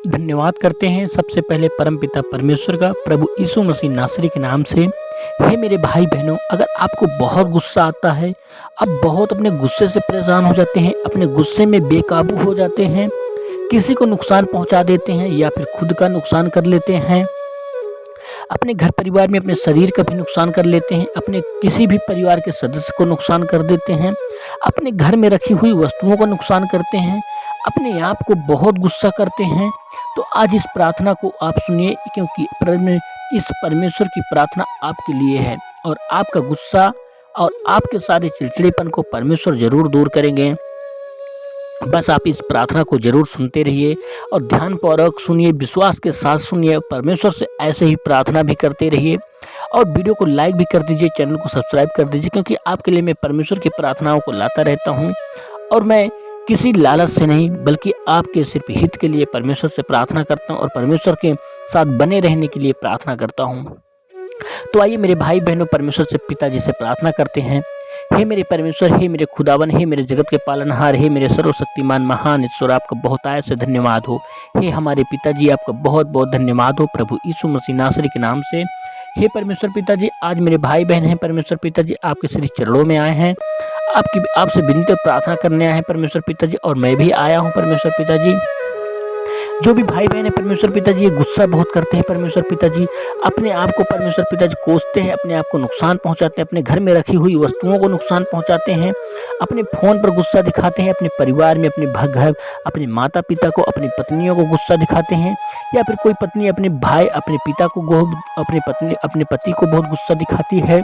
धन्यवाद करते हैं सबसे पहले परमपिता परमेश्वर का, प्रभु यीशु मसीह नासरी के नाम से। हे मेरे भाई बहनों, अगर आपको बहुत गुस्सा आता है, आप बहुत अपने गुस्से से परेशान हो जाते हैं, अपने गुस्से में बेकाबू हो जाते हैं, किसी को नुकसान पहुंचा देते हैं या फिर खुद का नुकसान कर लेते हैं, अपने घर परिवार में अपने शरीर का भी नुकसान कर लेते हैं, अपने किसी भी परिवार के सदस्य को नुकसान कर देते हैं, अपने घर में रखी हुई वस्तुओं को नुकसान करते हैं, अपने आप को बहुत गुस्सा करते हैं, तो आज इस प्रार्थना को आप सुनिए, क्योंकि इस परमेश्वर की प्रार्थना आपके लिए है और आपका गुस्सा और आपके सारे चिड़चिड़ेपन को परमेश्वर जरूर दूर करेंगे। बस आप इस प्रार्थना को जरूर सुनते रहिए और ध्यानपूर्वक सुनिए, विश्वास के साथ सुनिए, परमेश्वर से ऐसे ही प्रार्थना भी करते रहिए और वीडियो को लाइक भी कर दीजिए, चैनल को सब्सक्राइब कर दीजिए, क्योंकि आपके लिए मैं परमेश्वर की प्रार्थनाओं को लाता रहता हूं और मैं किसी लालच से नहीं बल्कि आपके सिर्फ हित के लिए परमेश्वर से प्रार्थना करता हूं और परमेश्वर के साथ बने रहने के लिए प्रार्थना करता हूं। तो आइए मेरे भाई बहनों, परमेश्वर से पिताजी से प्रार्थना करते हैं। हे मेरे परमेश्वर, हे मेरे खुदावन, हे मेरे जगत के पालनहार, हे मेरे सर्वशक्तिमान महान ईश्वर, आपका बहुतायत से धन्यवाद हो। हे हमारे पिताजी, आपका बहुत बहुत धन्यवाद हो प्रभु यीशु मसीह नासरी के नाम से। हे परमेश्वर पिताजी, आज मेरे भाई बहन हैं परमेश्वर पिताजी, आपके श्री चरणों में आए हैं, आपसे विनती प्रार्थना करने आए हैं परमेश्वर पिताजी, और मैं भी आया हूँ परमेश्वर पिताजी। जो भी भाई बहन है परमेश्वर पिताजी, ये गुस्सा बहुत करते हैं परमेश्वर पिताजी, अपने आप को परमेश्वर पिताजी कोसते हैं, अपने आप को नुकसान पहुंचाते हैं, अपने घर में रखी हुई वस्तुओं को नुकसान पहुंचाते हैं, अपने फोन पर गुस्सा दिखाते हैं, अपने परिवार में अपने घर अपने माता पिता को, अपनी पत्नियों को गुस्सा दिखाते हैं, या फिर कोई पत्नी अपने भाई अपने पिता को अपने पति को बहुत गुस्सा दिखाती है,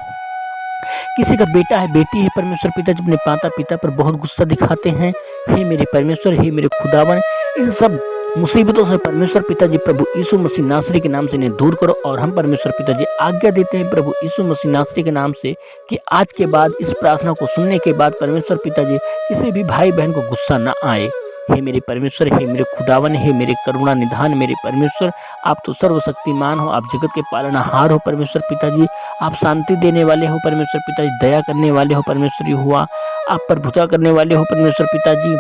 किसी का बेटा है बेटी है परमेश्वर पिताजी अपने माता पिता पर बहुत गुस्सा दिखाते हैं। हे मेरे परमेश्वर, हे मेरे खुदावन, इन सब मुसीबतों से परमेश्वर पिताजी प्रभु यीशु मसीह नासरी के नाम से इन्हें दूर करो। और हम परमेश्वर पिताजी आज्ञा देते हैं प्रभु यीशु मसीह नासरी के नाम से कि आज के बाद इस प्रार्थना को सुनने के बाद परमेश्वर पिताजी किसी भी भाई बहन को गुस्सा न आए। हे मेरे परमेश्वर, हे मेरे खुदावन, हे मेरे करुणा निधान मेरे परमेश्वर, आप तो सर्वशक्तिमान हो, आप जगत के पालनहार हो परमेश्वर पिताजी, आप शांति देने वाले हो परमेश्वर पिताजी, दया करने वाले हो परमेश्वर यहोवा, आप प्रभुता करने वाले हो परमेश्वर पिताजी।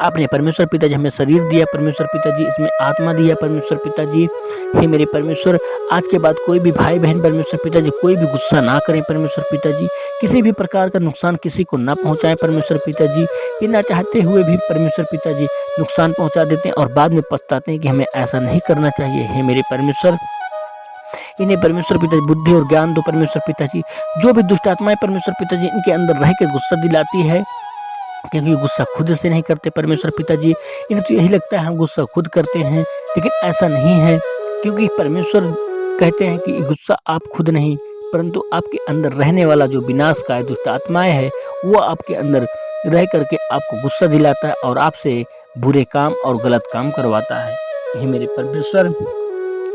आपने परमेश्वर पिताजी हमें शरीर दिया परमेश्वर पिताजी, इसमें आत्मा दिया परमेश्वर पिताजी। हे मेरे परमेश्वर, आज के बाद कोई भी भाई बहन परमेश्वर पिताजी कोई भी गुस्सा ना करें परमेश्वर पिताजी, किसी भी प्रकार का नुकसान किसी को ना पहुंचाएं परमेश्वर पिताजी। ये ना चाहते हुए भी परमेश्वर पिताजी नुकसान पहुंचा देते हैं और बाद में पछताते हैं कि हमें ऐसा नहीं करना चाहिए। हे मेरे परमेश्वर, इन्हें परमेश्वर पिताजी बुद्धि और ज्ञान दो परमेश्वर पिताजी। जो भी दुष्ट आत्माएं परमेश्वर पिताजी इनके अंदर रह के गुस्सा दिलाती है, क्योंकि गुस्सा खुद से नहीं करते परमेश्वर पिताजी, इन्हें तो यही लगता है हम गुस्सा खुद करते हैं, लेकिन ऐसा नहीं है, क्योंकि परमेश्वर कहते हैं कि गुस्सा आप खुद नहीं परंतु आपके अंदर रहने वाला जो विनाश का दुष्ट आत्माएं है वो आपके अंदर रह करके आपको गुस्सा दिलाता है और आपसे बुरे काम और गलत काम करवाता है। हे मेरे परमेश्वर,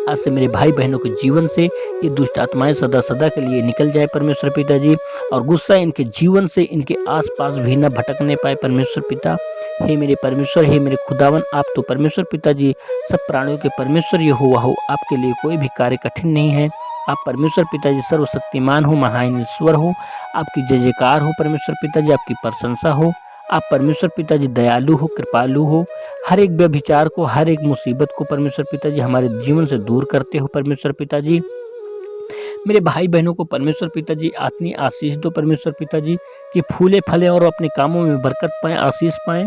आज से मेरे भाई बहनों के जीवन से ये दुष्ट आत्माएं सदा सदा के लिए निकल जाए परमेश्वर पिताजी, और गुस्सा इनके जीवन से इनके आसपास भी न भटकने पाए परमेश्वर पिता। हे मेरे परमेश्वर, हे मेरे खुदावन, आप तो परमेश्वर पिताजी सब प्राणियों के परमेश्वर यहोवा हो, आपके लिए कोई भी कार्य कठिन नहीं है। आप परमेश्वर पिताजी सर्वशक्तिमान हो, महान ईश्वर हो, आपकी जय जयकार हो परमेश्वर पिताजी, आपकी प्रशंसा हो। आप परमेश्वर पिताजी दयालु हो, कृपालु हो, हर एक व्यभिचार को, हर एक मुसीबत को परमेश्वर पिताजी हमारे जीवन से दूर करते हो परमेश्वर पिताजी। मेरे भाई बहनों को परमेश्वर पिताजी इतनी आशीष दो परमेश्वर पिताजी कि फूले फले और अपने कामों में बरकत पाएं, आशीष पाएं,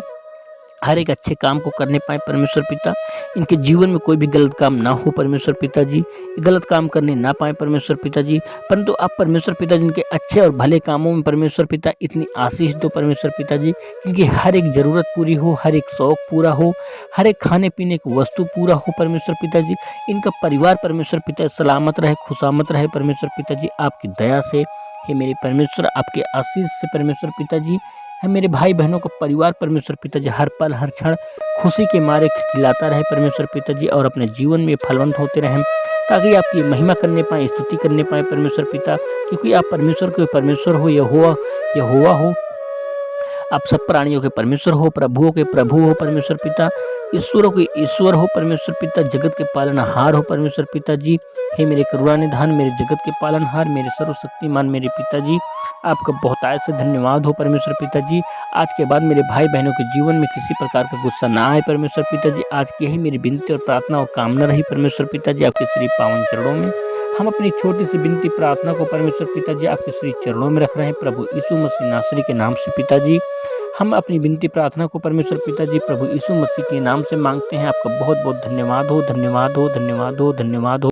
हर एक अच्छे काम को करने पाए परमेश्वर पिता। इनके जीवन में कोई भी गलत काम ना हो परमेश्वर पिताजी, गलत काम करने ना पाए परमेश्वर पिताजी, परंतु आप परमेश्वर पिताजी इनके अच्छे और भले कामों में परमेश्वर पिता इतनी आशीष दो परमेश्वर पिताजी, क्योंकि हर एक ज़रूरत पूरी हो, हर एक शौक पूरा हो, हर एक खाने पीने की वस्तु पूरा हो परमेश्वर पिताजी। इनका परिवार परमेश्वर पिता सलामत रहे, खुशामत रहे परमेश्वर पिताजी, आपकी दया से। हे मेरे परमेश्वर, आपके आशीष से परमेश्वर पिताजी है मेरे भाई बहनों का परिवार परमेश्वर पिताजी हर पल हर क्षण खुशी के मारे खिलाता रहे परमेश्वर पिताजी, और अपने जीवन में फलवंत होते रहें, ताकि आपकी महिमा करने पाए, स्तुति करने पाए परमेश्वर पिता, क्योंकि आप परमेश्वर के परमेश्वर हो, यहोवा हो, आप सब प्राणियों के परमेश्वर हो, प्रभुओं के प्रभु हो परमेश्वर पिता। ईश्वरों के ईश्वर हो परमेश्वर पिता, जगत के पालनहार हो परमेश्वर पिताजी। हे मेरे करुणानिधान, मेरे जगत के पालनहार, मेरे सर्वशक्तिमान मेरे पिताजी, आपका बहुतायत से धन्यवाद हो परमेश्वर पिताजी। आज के बाद मेरे भाई बहनों के जीवन में किसी प्रकार का गुस्सा ना आए परमेश्वर पिताजी। आज की यही मेरी विनती और प्रार्थना और कामना रही परमेश्वर पिताजी, आपके श्री पावन चरणों में। हम अपनी छोटी सी विनती प्रार्थना को परमेश्वर पिताजी आपके श्री चरणों में रख रहे हैं प्रभु यीशु मसीह नासरी के नाम से पिताजी। हम अपनी विनती प्रार्थना को परमेश्वर पिताजी प्रभु यीशु मसीह के नाम से मांगते हैं। आपका बहुत बहुत धन्यवाद हो, धन्यवाद हो, धन्यवाद हो, धन्यवाद हो।